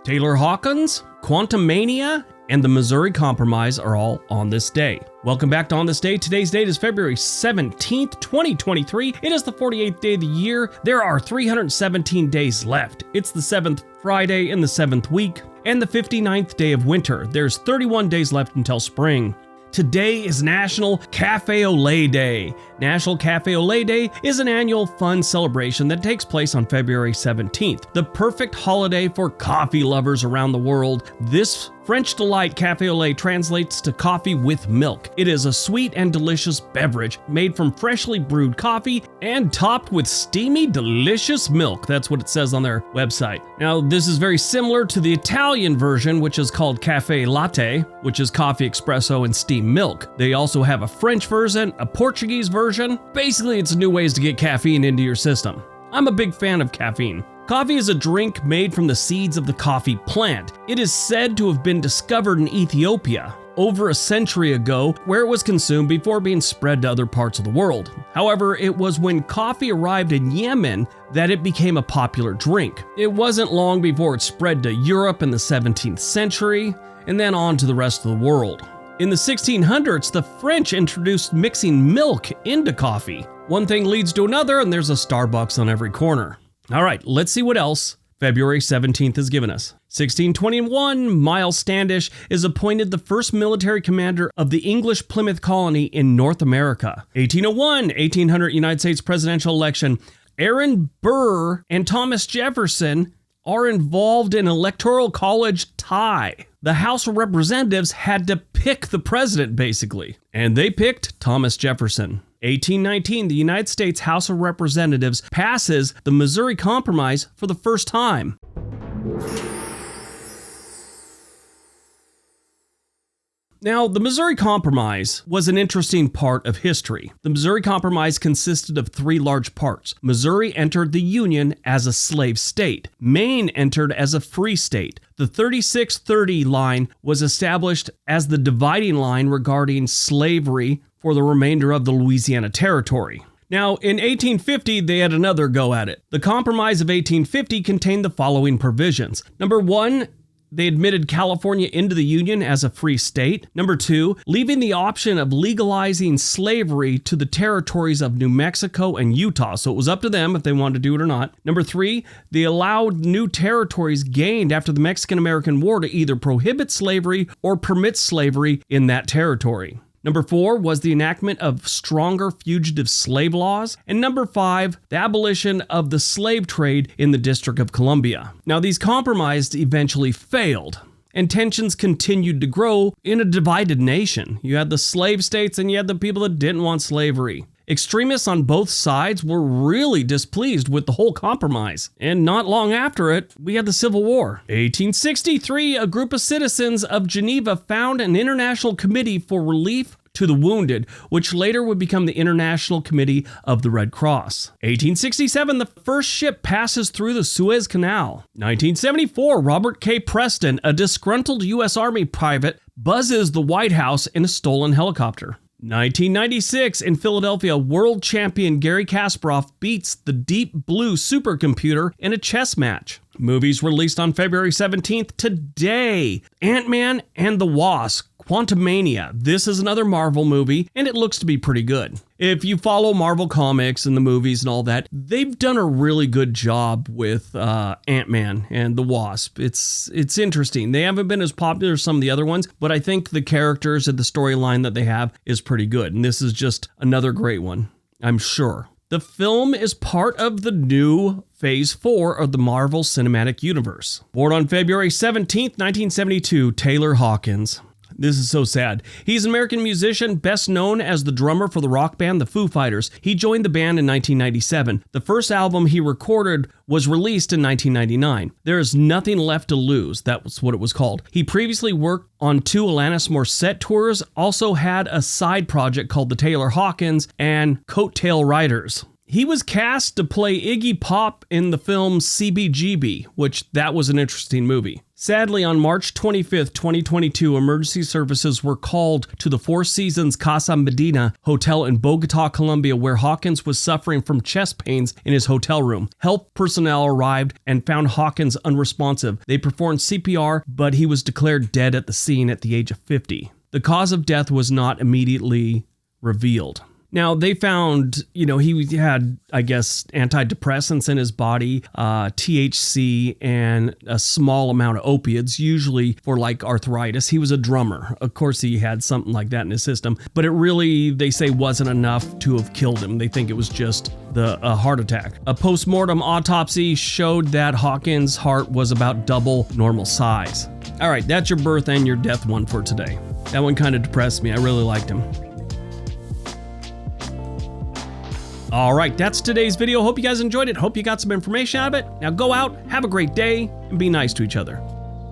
Taylor Hawkins, Quantumania, and the Missouri Compromise are all on this day. Welcome back to On This Day. Today's date is February 17th, 2023. It is the 48th day of the year. There are 317 days left. It's the 7th Friday in the 7th week and the 59th day of winter. There's 31 days left until spring. Today is National Café au Lait Day. National Café au Lait Day is an annual fun celebration that takes place on February 17th, the perfect holiday for coffee lovers around the world. This French delight café au lait translates to coffee with milk. It is a sweet and delicious beverage made from freshly brewed coffee and topped with steamy, delicious milk. That's what it says on their website. Now, this is very similar to the Italian version, which is called caffè latte, which is coffee espresso and steamed milk. They also have a French version, a Portuguese version. Basically, it's new ways to get caffeine into your system. I'm a big fan of caffeine. Coffee is a drink made from the seeds of the coffee plant. It is said to have been discovered in Ethiopia over a century ago, where it was consumed before being spread to other parts of the world. However, it was when coffee arrived in Yemen that it became a popular drink. It wasn't long before it spread to Europe in the 17th century, and then on to the rest of the world. In the 1600s, the French introduced mixing milk into coffee. One thing leads to another, and there's a Starbucks on every corner. All right, let's see what else February 17th has given us. 1621, Miles Standish is appointed the first military commander of the English Plymouth colony in North America. 1801, 1800 United States presidential election. Aaron Burr and Thomas Jefferson are involved in electoral college tie. The House of Representatives had to pick the president, basically, and they picked Thomas Jefferson. 1819, the United States House of Representatives passes the Missouri Compromise for the first time. Now, the Missouri Compromise was an interesting part of history. The Missouri Compromise consisted of three large parts. Missouri entered the Union as a slave state. Maine entered as a free state. The 3630 line was established as the dividing line regarding slavery for the remainder of the Louisiana Territory. Now, in 1850, they had another go at it. The Compromise of 1850 contained the following provisions. Number one, they admitted California into the Union as a free state. Number two, leaving the option of legalizing slavery to the territories of New Mexico and Utah. So it was up to them if they wanted to do it or not. Number three, they allowed new territories gained after the Mexican-American War to either prohibit slavery or permit slavery in that territory. Number four was the enactment of stronger fugitive slave laws. And number five, the abolition of the slave trade in the District of Columbia. Now, these compromises eventually failed, and tensions continued to grow in a divided nation. You had the slave states and you had the people that didn't want slavery. Extremists on both sides were really displeased with the whole compromise, and not long after it, we had the Civil War. 1863, a group of citizens of Geneva found an international committee for relief to the wounded, which later would become the International Committee of the Red Cross. 1867, the first ship passes through the Suez Canal. 1974, Robert K. Preston, a disgruntled U.S. Army private, buzzes the White House in a stolen helicopter. 1996, in Philadelphia, world champion Garry Kasparov beats the Deep Blue supercomputer in a chess match. Movies released on February 17th today. Ant-Man and the Wasp, Quantumania. This is another Marvel movie, and it looks to be pretty good. If you follow Marvel Comics and the movies and all that, they've done a really good job with Ant-Man and the Wasp. It's interesting. They haven't been as popular as some of the other ones, but I think the characters and the storyline that they have is pretty good. And this is just another great one, I'm sure. The film is part of the new Phase 4 of the Marvel Cinematic Universe. Born on February 17th, 1972, Taylor Hawkins. This is so sad. He's an American musician, best known as the drummer for the rock band The Foo Fighters. He joined the band in 1997. The first album he recorded was released in 1999. There is Nothing Left to Lose. That was what it was called. He previously worked on 2 Alanis Morissette tours, also had a side project called the Taylor Hawkins and Coattail Riders. He was cast to play Iggy Pop in the film CBGB, which that was an interesting movie. Sadly, on March 25th, 2022, emergency services were called to the Four Seasons Casa Medina Hotel in Bogota, Colombia, where Hawkins was suffering from chest pains in his hotel room. Health personnel arrived and found Hawkins unresponsive. They performed CPR, but he was declared dead at the scene at the age of 50. The cause of death was not immediately revealed. Now, they found, he had, I guess, antidepressants in his body, THC, and a small amount of opiates, usually for like arthritis. He was a drummer. Of course, he had something like that in his system, but it really, they say, wasn't enough to have killed him. They think it was just a heart attack. A post-mortem autopsy showed that Hawkins' heart was about double normal size. All right, that's your birth and your death one for today. That one kind of depressed me. I really liked him. All right, that's today's video. Hope you guys enjoyed it. Hope you got some information out of it. Now go out, have a great day, and be nice to each other.